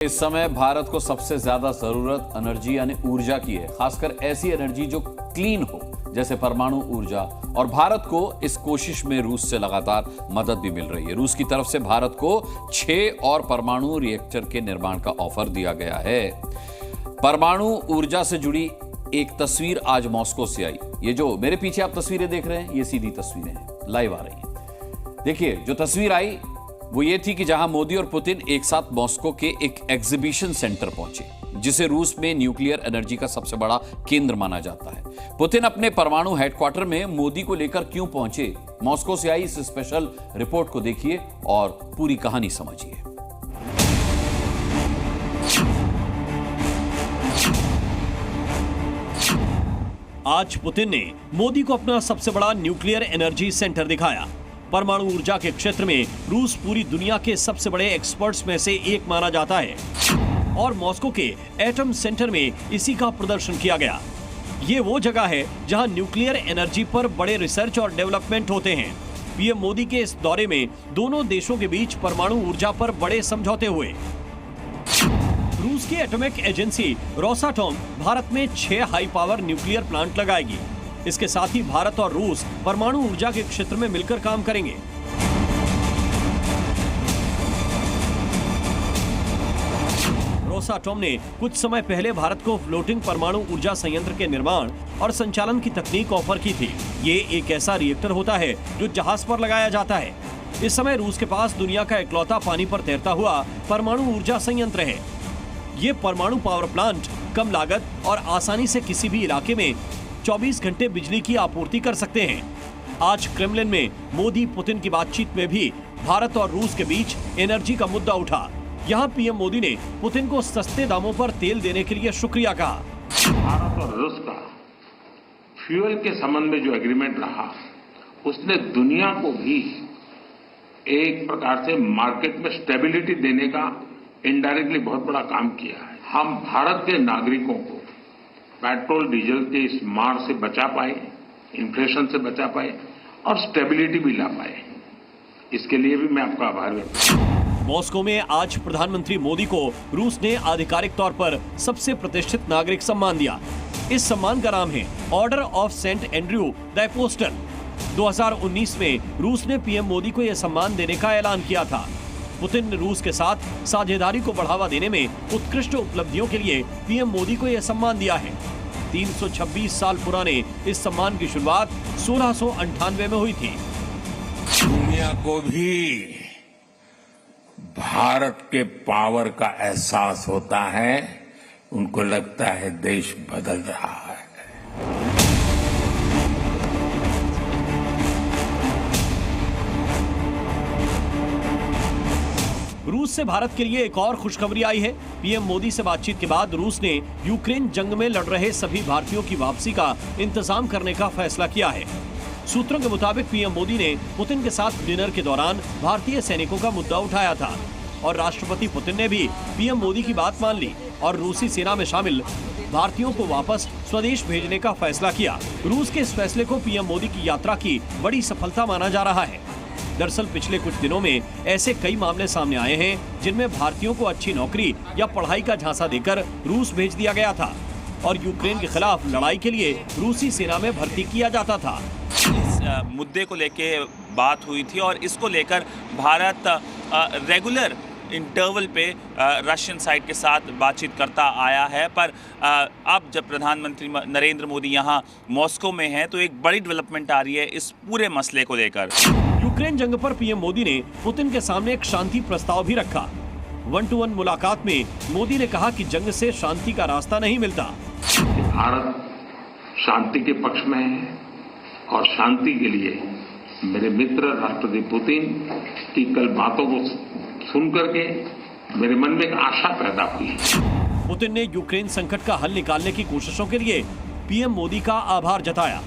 इस समय भारत को सबसे ज्यादा जरूरत एनर्जी यानी ऊर्जा की है, खासकर ऐसी एनर्जी जो क्लीन हो जैसे परमाणु ऊर्जा। और भारत को इस कोशिश में रूस से लगातार मदद भी मिल रही है। रूस की तरफ से भारत को 6 और परमाणु रिएक्टर के निर्माण का ऑफर दिया गया है। परमाणु ऊर्जा से जुड़ी एक तस्वीर आज मॉस्को से आई। ये जो मेरे पीछे आप तस्वीरें देख रहे हैं, ये सीधी तस्वीरें हैं, लाइव आ रही हैं। देखिए, जो तस्वीर आई वो ये थी कि जहां मोदी और पुतिन एक साथ मॉस्को के एक एग्जीबिशन सेंटर पहुंचे, जिसे रूस में न्यूक्लियर एनर्जी का सबसे बड़ा केंद्र माना जाता है। पुतिन अपने परमाणु हेडक्वार्टर में मोदी को लेकर क्यों पहुंचे, मॉस्को से आई इस स्पेशल रिपोर्ट को देखिए और पूरी कहानी समझिए। आज पुतिन ने मोदी को अपना सबसे बड़ा न्यूक्लियर एनर्जी सेंटर दिखाया। परमाणु ऊर्जा के क्षेत्र में रूस पूरी दुनिया के सबसे बड़े एक्सपर्ट्स में से एक माना जाता है और मॉस्को के एटम सेंटर में इसी का प्रदर्शन किया गया। ये वो जगह है जहां न्यूक्लियर एनर्जी पर बड़े रिसर्च और डेवलपमेंट होते हैं। पीएम मोदी के इस दौरे में दोनों देशों के बीच परमाणु ऊर्जा पर बड़े समझौते हुए। रूस की एटॉमिक एजेंसी रोसाटॉम भारत में 6 हाई पावर न्यूक्लियर प्लांट लगाएगी। इसके साथ ही भारत और रूस परमाणु ऊर्जा के क्षेत्र में मिलकर काम करेंगे। रोसाटॉम ने कुछ समय पहले भारत को फ्लोटिंग परमाणु ऊर्जा संयंत्र के निर्माण और संचालन की तकनीक ऑफर की थी। ये एक ऐसा रिएक्टर होता है जो जहाज पर लगाया जाता है। इस समय रूस के पास दुनिया का इकलौता पानी पर तैरता हुआ परमाणु ऊर्जा संयंत्र है। ये परमाणु पावर प्लांट कम लागत और आसानी से किसी भी इलाके में 24 घंटे बिजली की आपूर्ति कर सकते हैं। आज क्रेमलिन में मोदी पुतिन की बातचीत में भी भारत और रूस के बीच एनर्जी का मुद्दा उठा। यहाँ पीएम मोदी ने पुतिन को सस्ते दामों पर तेल देने के लिए शुक्रिया कहा। भारत और रूस का फ्यूल के संबंध में जो एग्रीमेंट रहा, उसने दुनिया को भी एक प्रकार से मार्केट में स्टेबिलिटी देने का इनडायरेक्टली बहुत बड़ा काम किया है। हम भारत के नागरिकों को पेट्रोल डीजल के इस मार से बचा पाए, इन्फ्लेशन से बचा पाए और स्टेबिलिटी भी ला पाए। इसके लिए भी मैं आपका आभार व्यक्त करता हूं। मॉस्को में आज प्रधानमंत्री मोदी को रूस ने आधिकारिक तौर पर सबसे प्रतिष्ठित नागरिक सम्मान दिया। इस सम्मान का नाम है order of Saint Andrew the apostle. 2019 में रूस ने पीएम मोदी को यह सम्मान देने का ऐलान किया था। पुतिन ने रूस के साथ साझेदारी को बढ़ावा देने में उत्कृष्ट उपलब्धियों के लिए पीएम मोदी को यह सम्मान दिया है। 326 साल पुराने इस सम्मान की शुरुआत 1698 में हुई थी। दुनिया को भी भारत के पावर का एहसास होता है, उनको लगता है देश बदल रहा है। रूस से भारत के लिए एक और खुशखबरी आई है। पीएम मोदी से बातचीत के बाद रूस ने यूक्रेन जंग में लड़ रहे सभी भारतीयों की वापसी का इंतजाम करने का फैसला किया है। सूत्रों के मुताबिक पीएम मोदी ने पुतिन के साथ डिनर के दौरान भारतीय सैनिकों का मुद्दा उठाया था और राष्ट्रपति पुतिन ने भी पीएम मोदी की बात मान ली और रूसी सेना में शामिल भारतीयों को वापस स्वदेश भेजने का फैसला किया। रूस के इस फैसले को पीएम मोदी की यात्रा की बड़ी सफलता माना जा रहा है। दरअसल पिछले कुछ दिनों में ऐसे कई मामले सामने आए हैं जिनमें भारतीयों को अच्छी नौकरी या पढ़ाई का झांसा देकर रूस भेज दिया गया था और यूक्रेन के खिलाफ लड़ाई के लिए रूसी सेना में भर्ती किया जाता था। इस मुद्दे को लेके बात हुई थी और इसको लेकर भारत रेगुलर इंटरवल पे रशियन साइड के साथ बातचीत करता आया है। पर अब जब प्रधानमंत्री नरेंद्र मोदी यहाँ मॉस्को में हैं तो एक बड़ी डेवलपमेंट आ रही है इस पूरे मसले को लेकर। यूक्रेन जंग पर पीएम मोदी ने पुतिन के सामने एक शांति प्रस्ताव भी रखा। 1-to-1 मुलाकात में मोदी ने कहा कि जंग से शांति का रास्ता नहीं मिलता। भारत शांति के पक्ष में है और शांति के लिए मेरे मित्र राष्ट्रपति पुतिन की कल बातों को सुन करके मेरे मन में एक आशा पैदा हुई। पुतिन ने यूक्रेन संकट का हल निकालने की कोशिशों के लिए पीएम मोदी का आभार जताया।